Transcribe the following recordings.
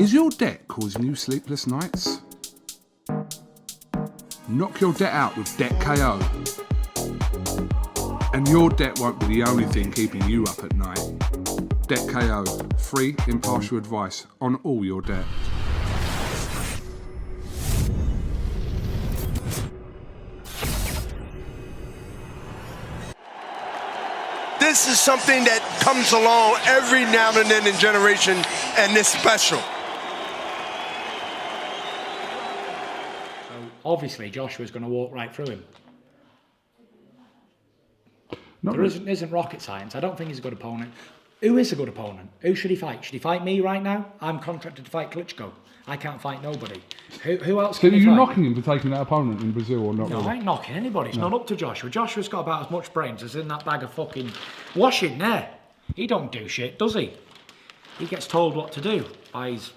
Is your debt causing you sleepless nights? Knock your debt out with Debt KO. And your debt won't be the only thing keeping you up at night. Debt KO, free impartial advice on all your debt. This is something that comes along every now and then in generation, and it's special. So obviously Joshua's going to walk right through him. There isn't rocket science. I don't think he's a good opponent. Who is a good opponent? Who should he fight? Should he fight me right now? I'm contracted to fight Klitschko. I can't fight nobody. Who else can he fight? Are you knocking him for taking that opponent in Brazil or not? No, I ain't knocking anybody. It's not up to Joshua. Joshua's got about as much brains as in that bag of fucking washing there. He don't do shit, does he? He gets told what to do by his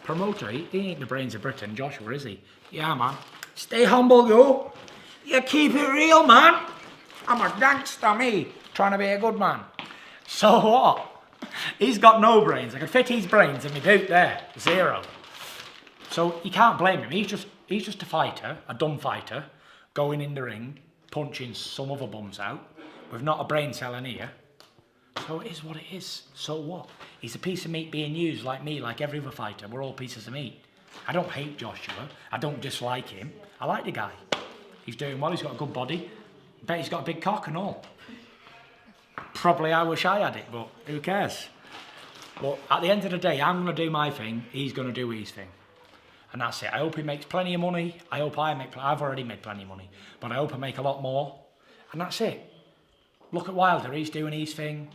promoter. He ain't the brains of Britain, Joshua, is he? Yeah, man. Stay humble, you. You keep it real, man. I'm a gangster, me. Trying to be a good man. So what? He's got no brains. I could fit his brains in my boot there. Zero. So you can't blame him. He's just a fighter, a dumb fighter, going in the ring, punching some other bums out, with not a brain cell in here. So it is what it is. So what? He's a piece of meat being used like me, like every other fighter. We're all pieces of meat. I don't hate Joshua. I don't dislike him. I like the guy. He's doing well. He's got a good body. I bet he's got a big cock and all. Probably I wish I had it, but who cares? But at the end of the day, I'm going to do my thing. He's going to do his thing. And that's it. I hope he makes plenty of money. I hope I've already made plenty of money. But I hope I make a lot more. And that's it. Look at Wilder. He's doing his thing.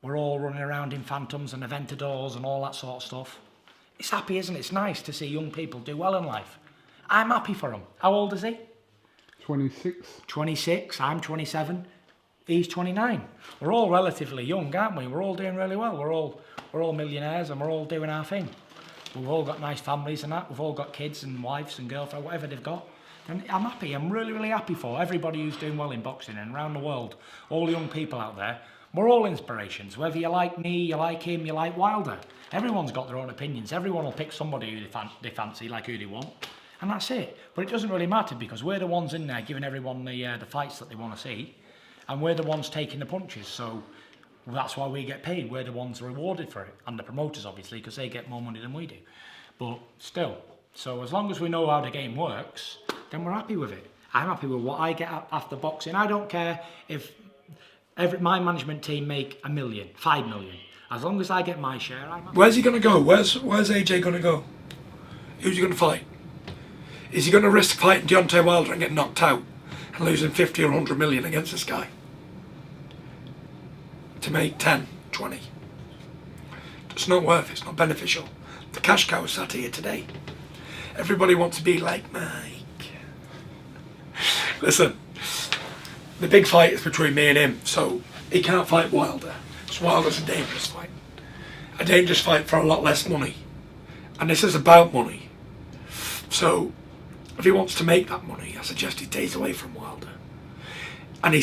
We're all running around in Phantoms and Aventadors and all that sort of stuff. It's happy, isn't it? It's nice to see young people do well in life. I'm happy for him. How old is he? 26. 26. I'm 27. He's 29. We're all relatively young, aren't we? We're all doing really well. We're all millionaires and we're all doing our thing. We've all got nice families and that. We've all got kids and wives and girlfriends, whatever they've got. And I'm happy. I'm really, really happy for everybody who's doing well in boxing and around the world. All the young people out there. We're all inspirations. Whether you like me, you like him, you like Wilder. Everyone's got their own opinions. Everyone will pick somebody who they fancy, like who they want. And that's it. But it doesn't really matter because we're the ones in there giving everyone the fights that they want to see. And we're the ones taking the punches. So that's why we get paid. We're the ones rewarded for it. And the promoters, obviously, because they get more money than we do. But still, so as long as we know how the game works, then we're happy with it. I'm happy with what I get after boxing. I don't care if my management team make $1 million, $5 million. As long as I get my share, I'm happy. Where's he going to go? Where's AJ going to go? Who's he going to fight? Is he going to risk fighting Deontay Wilder and get knocked out and losing 50 or 100 million against this guy? To make 10, 20. It's not worth it. It's not beneficial. The cash cow sat here today. Everybody wants to be like Mike. Listen, the big fight is between me and him, so he can't fight Wilder. So Wilder's a dangerous fight. A dangerous fight for a lot less money. And this is about money. So if he wants to make that money, I suggest he stays away from Wilder. And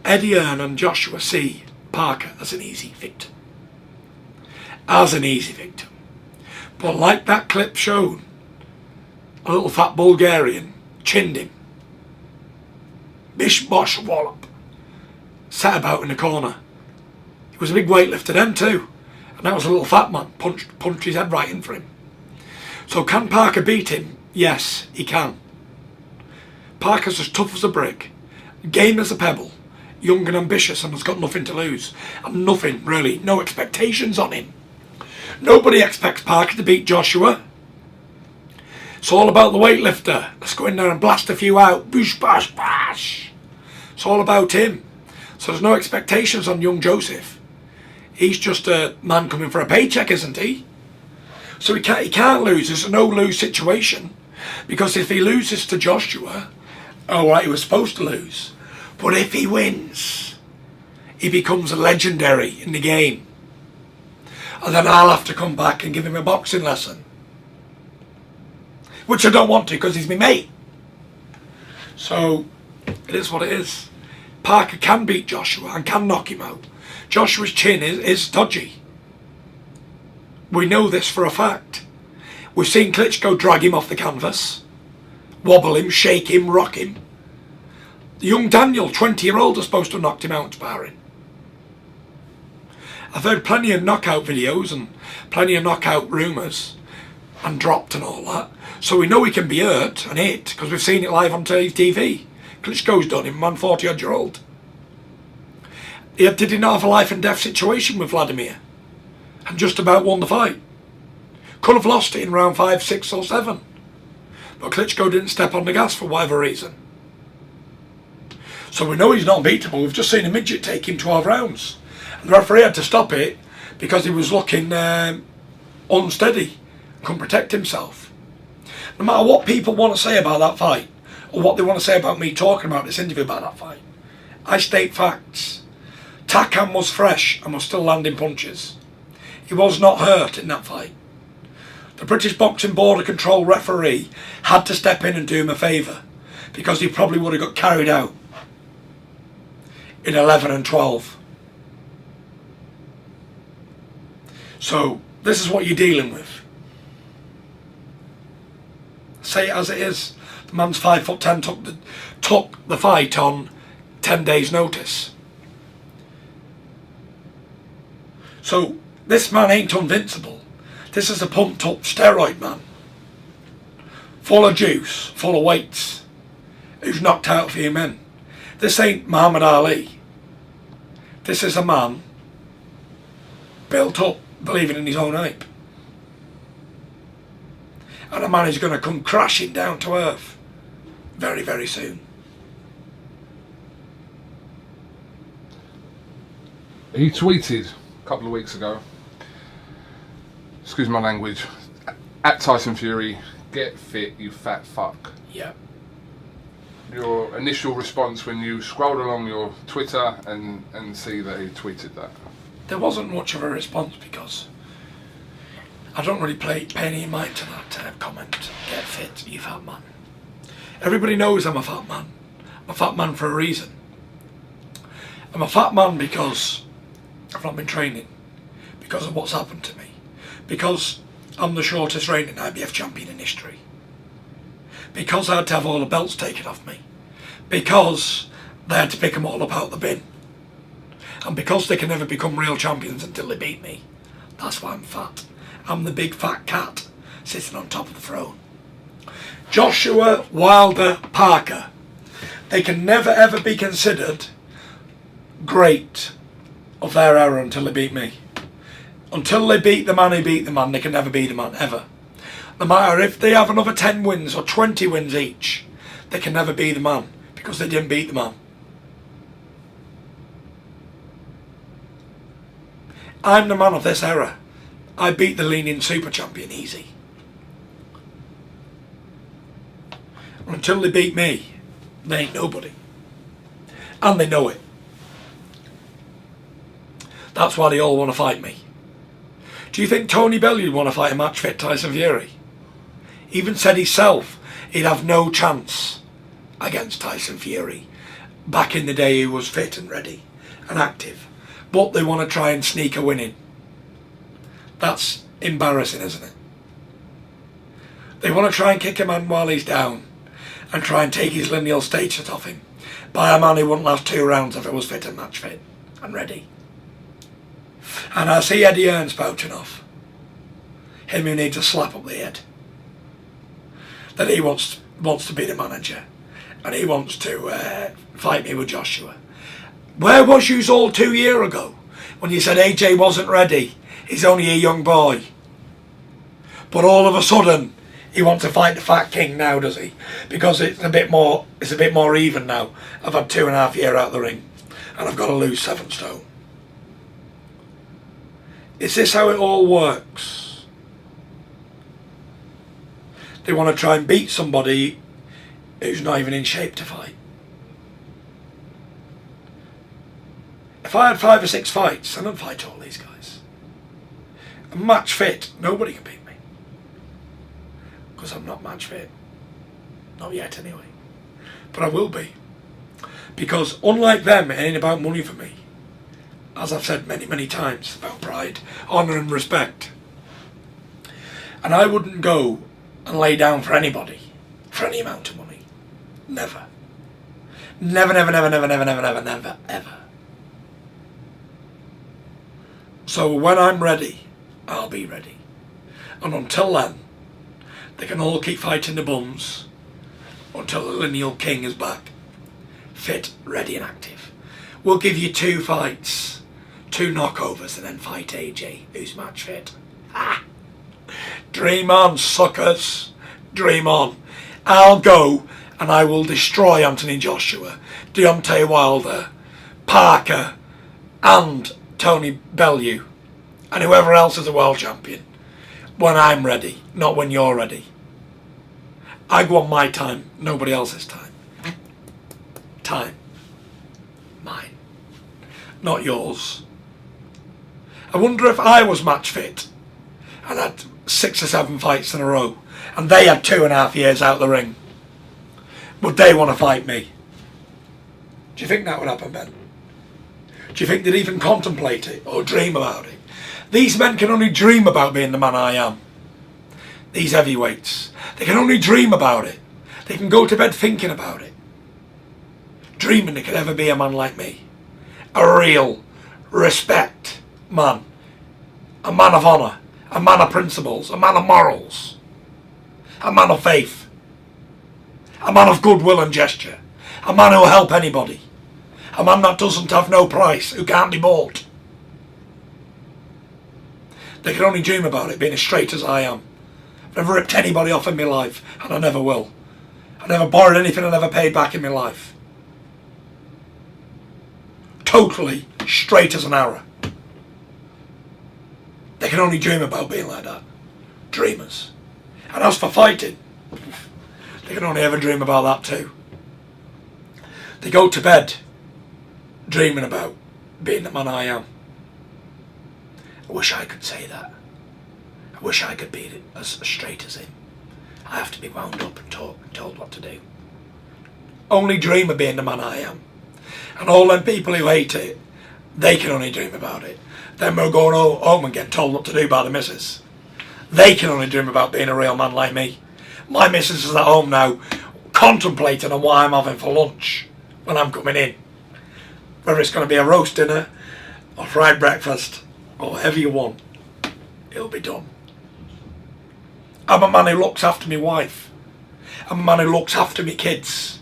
Eddie Earn and Joshua see Parker as an easy victim. As an easy victim. But like that clip showed, a little fat Bulgarian chinned him. Bish bosh wallop. Sat about in the corner. He was a big weightlifter then too. And that was a little fat man. Punched his head right in for him. So can Parker beat him? Yes, he can. Parker's as tough as a brick. Game as a pebble. Young and ambitious and has got nothing to lose. And nothing, really. No expectations on him. Nobody expects Parker to beat Joshua. It's all about the weightlifter. Let's go in there and blast a few out. Boosh, bash, bash. It's all about him. So there's no expectations on young Joseph. He's just a man coming for a paycheck, isn't he? So he can't lose. It's a no-lose situation. Because if he loses to Joshua, all right, he was supposed to lose. But if he wins, he becomes a legendary in the game. And then I'll have to come back and give him a boxing lesson. Which I don't want to because he's my mate. So, it is what it is. Parker can beat Joshua and can knock him out. Joshua's chin is dodgy. We know this for a fact. We've seen Klitschko drag him off the canvas, wobble him, shake him, rock him. The young Daniel, 20-year-old, is supposed to have knocked him out sparring. I've heard plenty of knockout videos and plenty of knockout rumours and dropped and all that. So we know he can be hurt and hit because we've seen it live on TV. Klitschko's done him, man, 40-odd-year-old. Did he not have a life and death situation with Vladimir? And just about won the fight. Could have lost it in round 5, 6 or 7. But Klitschko didn't step on the gas for whatever reason. So we know he's not beatable. We've just seen a midget take him 12 rounds. And the referee had to stop it because he was looking unsteady and couldn't protect himself. No matter what people want to say about that fight, or what they want to say about me talking about this interview about that fight, I state facts. Takam was fresh and was still landing punches. He was not hurt in that fight. The British Boxing Border Control referee had to step in and do him a favour, because he probably would have got carried out in 11 and 12. So this is what you're dealing with. Say it as it is. The man's 5'10", took the fight on 10 days' notice. So this man ain't invincible. This is a pumped up steroid man, full of juice, full of weights, who's knocked out a few men. This ain't Muhammad Ali. This is a man built up, believing in his own hype. And a man who's going to come crashing down to earth very, very soon. He tweeted a couple of weeks ago, excuse my language, at Tyson Fury, "Get fit, you fat fuck." Yeah. Your initial response when you scrolled along your Twitter and see that he tweeted that? There wasn't much of a response because I don't really pay any mind to that comment. Get fit, you fat man. Everybody knows I'm a fat man. I'm a fat man for a reason. I'm a fat man because I've not been training, because of what's happened to me, because I'm the shortest reigning IBF champion in history, because I had to have all the belts taken off me, because they had to pick them all up out of the bin, and because they can never become real champions until they beat me. That's why I'm fat. I'm the big fat cat sitting on top of the throne. Joshua Wilder Parker. They can never ever be considered great of their era until they beat me. Until they beat the man who beat the man, they can never be the man, ever. No matter if they have another 10 wins or 20 wins each, they can never be the man because they didn't beat the man. I'm the man of this era. I beat the Lineal Super Champion easy. Until they beat me, they ain't nobody. And they know it. That's why they all want to fight me. Do you think Tony Bellew would want to fight a match fit Tyson Fury? He even said himself he'd have no chance against Tyson Fury. Back in the day he was fit and ready and active. But they want to try and sneak a win in. That's embarrassing, isn't it? They want to try and kick a man while he's down and try and take his lineal status off him by a man who wouldn't last 2 rounds if it was fit and match fit and ready. And I see Eddie Hearn spouting off. Him who needs a slap up the head. That he wants to be the manager. And he wants to fight me with Joshua. Where was you all 2 years ago when you said AJ wasn't ready? He's only a young boy. But all of a sudden he wants to fight the Fat King now, does he? Because it's a bit more even now. I've had 2.5 years out of the ring and I've got to lose 7 stone. Is this how it all works? They want to try and beat somebody who's not even in shape to fight. If I had 5 or 6 fights, I don't fight all these guys. A match fit, nobody can beat me. Because I'm not match fit. Not yet anyway. But I will be. Because unlike them, it ain't about money for me. As I've said many, many times, about pride, honour and respect. And I wouldn't go and lay down for anybody for any amount of money. Never. Never, never, never, never, never, never, never, never, ever. So when I'm ready, I'll be ready. And until then, they can all keep fighting the bums until the Lineal King is back. Fit, ready and active. We'll give you 2 fights, 2 knockovers, and then fight AJ, who's match fit. Ah! Dream on, suckers. Dream on. I'll go and I will destroy Anthony Joshua, Deontay Wilder, Parker, and Tony Bellew, and whoever else is a world champion, when I'm ready, not when you're ready. I go on my time, nobody else's time. Time. Mine. Not yours. I wonder if I was match fit and had 6 or 7 fights in a row, and they had 2.5 years out of the ring, would they want to fight me? Do you think that would happen, Ben? Do you think they'd even contemplate it or dream about it? These men can only dream about being the man I am. These heavyweights, they can only dream about it. They can go to bed thinking about it, dreaming they could ever be a man like me. A real respect man. A man of honour. A man of principles. A man of morals. A man of faith. A man of goodwill and gesture. A man who will help anybody. A man that doesn't have no price, who can't be bought. They can only dream about it, being as straight as I am. I've never ripped anybody off in my life, and I never will. I never borrowed anything I never paid back in my life. Totally straight as an arrow. They can only dream about being like that. Dreamers. And as for fighting, they can only ever dream about that too. They go to bed dreaming about being the man I am. I wish I could say that. I wish I could be as straight as him. I have to be wound up and talk and told what to do. Only dream of being the man I am. And all them people who hate it, they can only dream about it. Them who are going home and getting told what to do by the missus, they can only dream about being a real man like me. My missus is at home now, contemplating on what I'm having for lunch when I'm coming in. Whether it's going to be a roast dinner, or fried breakfast, or whatever you want, it'll be done. I'm a man who looks after my wife. I'm a man who looks after my kids.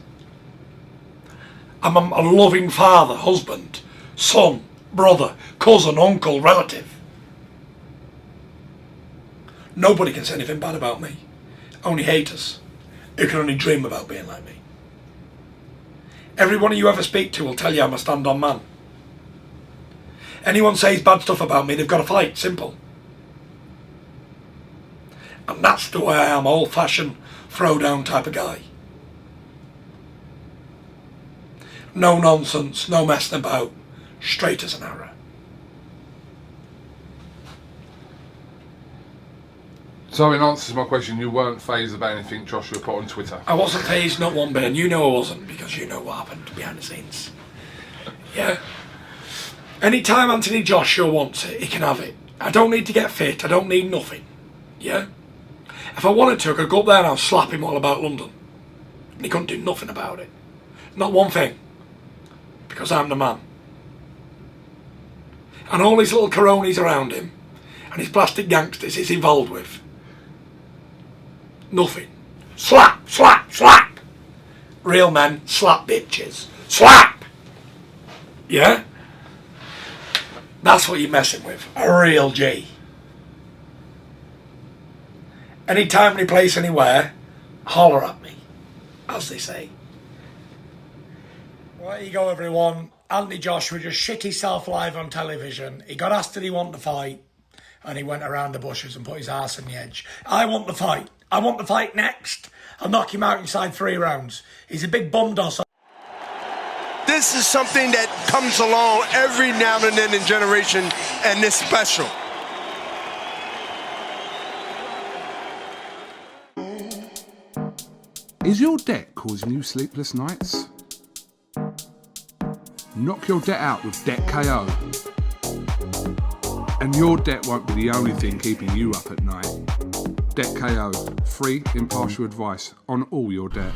I'm a loving father, husband, son, brother, cousin, uncle, relative. Nobody can say anything bad about me. Only haters who can only dream about being like me. Everyone you ever speak to will tell you I'm a stand-on man. Anyone says bad stuff about me, they've got to fight. Simple. And that's the way I am, old-fashioned, throw-down type of guy. No nonsense, no messing about, straight as an arrow. So in answer to my question, you weren't fazed about anything Joshua put on Twitter? I wasn't fazed, not one bit, and you know I wasn't, because you know what happened behind the scenes. Yeah. Anytime Anthony Joshua wants it, he can have it. I don't need to get fit, I don't need nothing. Yeah? If I wanted to, I could go up there and I'll slap him all about London. And he couldn't do nothing about it. Not one thing. Because I'm the man. And all these little coronis around him, and his plastic gangsters he's involved with. Nothing. Slap, slap, slap. Real men slap bitches. Slap! Yeah? That's what you're messing with. A real G. Anytime, any place, anywhere, holler at me, as they say. Well, there you go, everyone. Anthony Joshua just shit himself live on television. He got asked did he want the fight, and he went around the bushes and put his arse on the edge. I want the fight. I want the fight next. I'll knock him out inside 3 rounds. He's a big bum doss. This is something that comes along every now and then in generation, and it's special. Is your debt causing you sleepless nights? Knock your debt out with Debt KO. And your debt won't be the only thing keeping you up at night. Debt KO, free impartial advice on all your debt.